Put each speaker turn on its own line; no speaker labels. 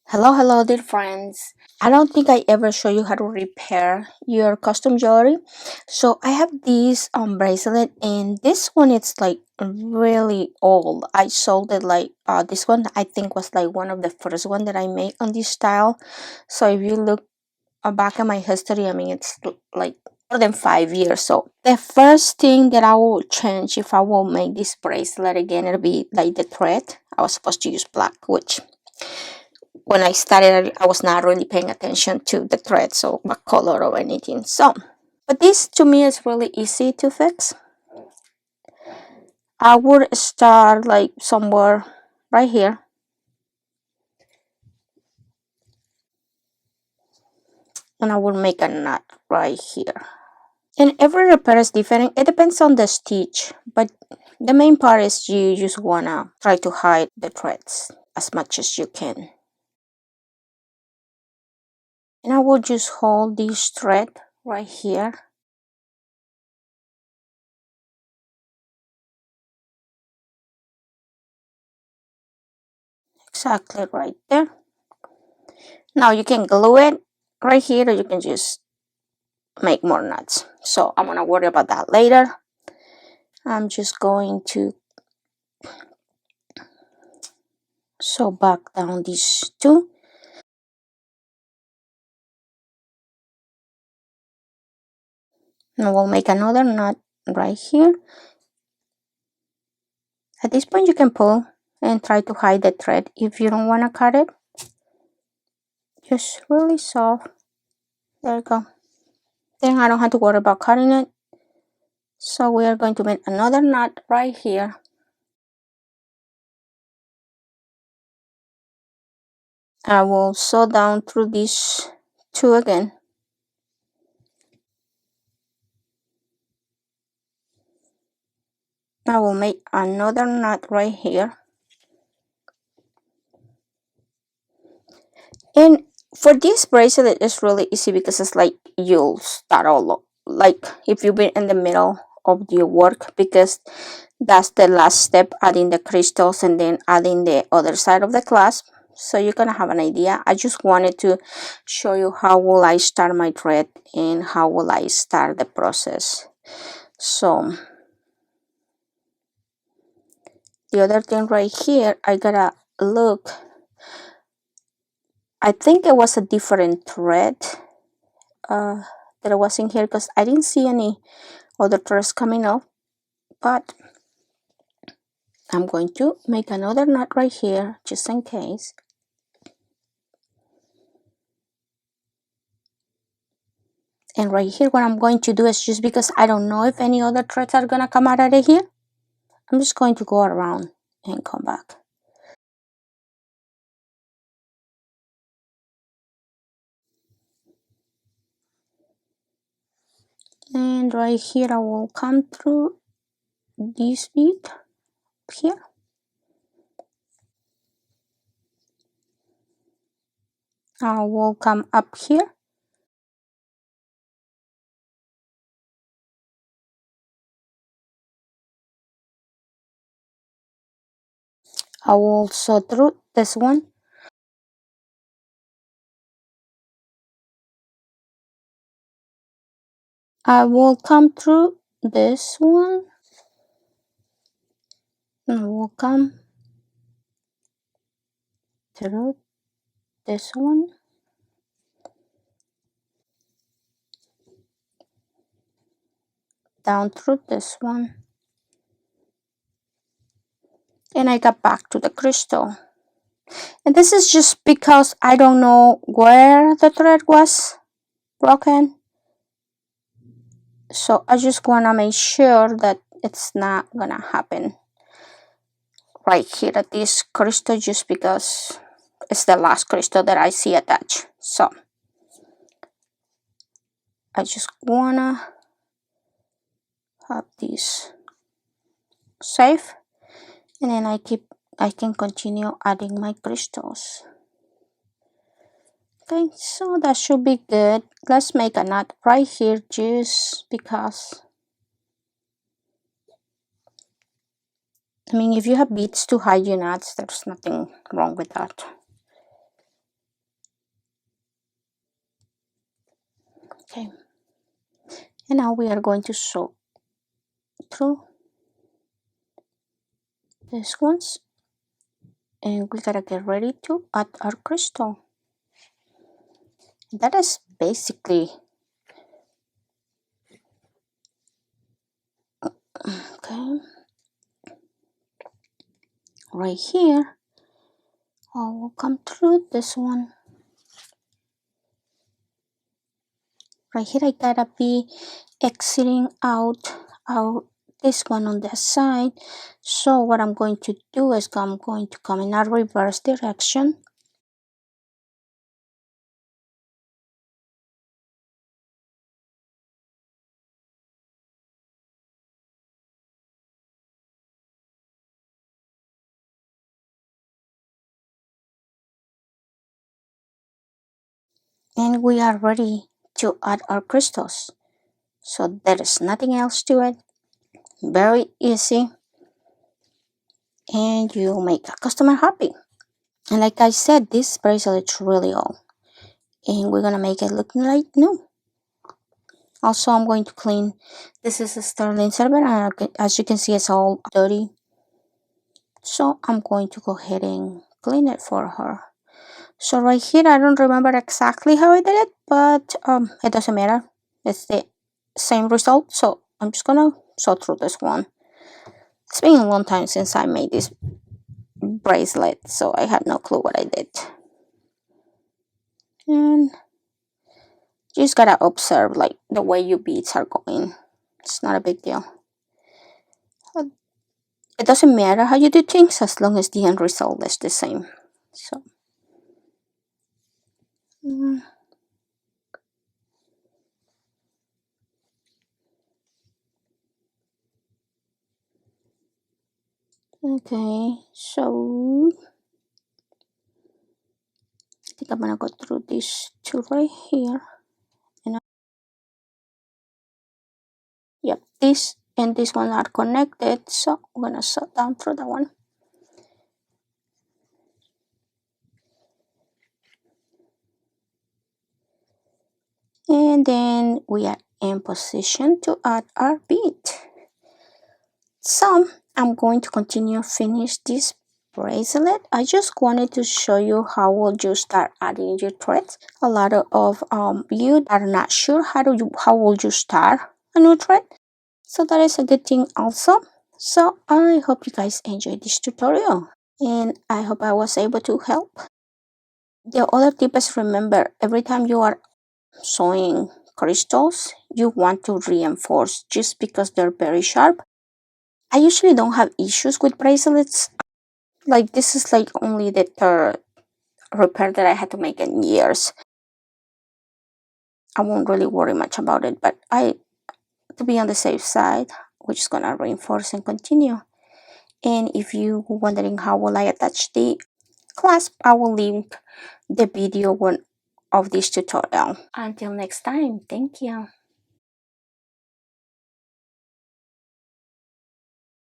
Hello, dear friends. I don't think I ever show you how to repair your custom jewelry. So I have this bracelet, and this one it's like really old. I sold it like this one I think was like one of the first one that I made on this style. So if you look back at my history, I mean it's like more than 5 years. So the first thing that I will change if I will make this bracelet again, it'll be like the thread. I was supposed to use black, which when I started, I was not really paying attention to the threads or what color or anything. So, but this to me is really easy to fix. I would start like somewhere right here, and I will make a knot right here. And every repair is different. It depends on the stitch, but the main part is you just wanna try to hide the threads as much as you can. And I will just hold this thread right here. Exactly right there. Now you can glue it right here, or you can just make more knots. So I'm gonna worry about that later. I'm just going to sew back down these two. And we'll make another knot right here. At this point you can pull and try to hide the thread if you don't want to cut it. Just really soft. There you go. Then I don't have to worry about cutting it. So we are going to make another knot right here. I will sew down through these two again. I will make another knot right here. And for this bracelet, it's really easy because it's like you'll start all like if you've been in the middle of your work, because that's the last step, adding the crystals and then adding the other side of the clasp. So you're gonna have an idea. I just wanted to show you how will I start my thread and how will I start the process. So the other thing right here, I gotta look. I think it was a different thread that was in here, because I didn't see any other threads coming off. But I'm going to make another knot right here just in case. And right here what I'm going to do is, just because I don't know if any other threads are gonna come out of here, I'm just going to go around and come back. And right here I will come through this bead here. I will come up here. I will sew through this one. I will come through this one. And I will come through this one. Down through this one. And I got back to the crystal. And this is just because I don't know where the thread was broken. So I just want to make sure that it's not gonna happen right here at this crystal, just because it's the last crystal that I see attached. So I just wanna have this safe, and then I can continue adding my crystals. Okay, so that should be good. Let's make a knot right here, just because, I mean, if you have beads to hide your knots, there's nothing wrong with that. Okay, and now we are going to sew through these ones, and we gotta get ready to add our crystal. That is basically okay. Right here, I will come through this one. Right here, I gotta be exiting out this one on the side. So what I'm going to do is I'm going to come in a reverse direction. And we are ready to add our crystals. So there is nothing else to it. Very easy. And you make a customer happy. And like I said, this bracelet's really old. And we're gonna make it look like new. Also, I'm going to clean. This is a sterling silver, and as you can see, it's all dirty. So I'm going to go ahead and clean it for her. So right here, I don't remember exactly how I did it, but it doesn't matter. It's the same result. So I'm just gonna sew through this one. It's been a long time since I made this bracelet, so I had no clue what I did. And you just gotta observe like the way your beads are going. It's not a big deal. It doesn't matter how you do things as long as the end result is the same. So okay, so I think I'm gonna go through these two right here. And yep, this and this one are connected, so I'm gonna sew down through that one. And then we are in position to add our bead. So I'm going to continue finish this bracelet. I just wanted to show you how will you start adding your threads. A lot of you are not sure how will you start a new thread. So that is a good thing also. So I hope you guys enjoyed this tutorial, and I hope I was able to help. The other tip is, remember, every time you are sewing crystals, you want to reinforce just because they're very sharp. I usually don't have issues with bracelets. Like, this is like only the third repair that I had to make in years. I won't really worry much about it, but to be on the safe side, we're just gonna reinforce and continue. And if you were wondering how will I attach the clasp, I will link the video one of this tutorial. Until next time, thank you.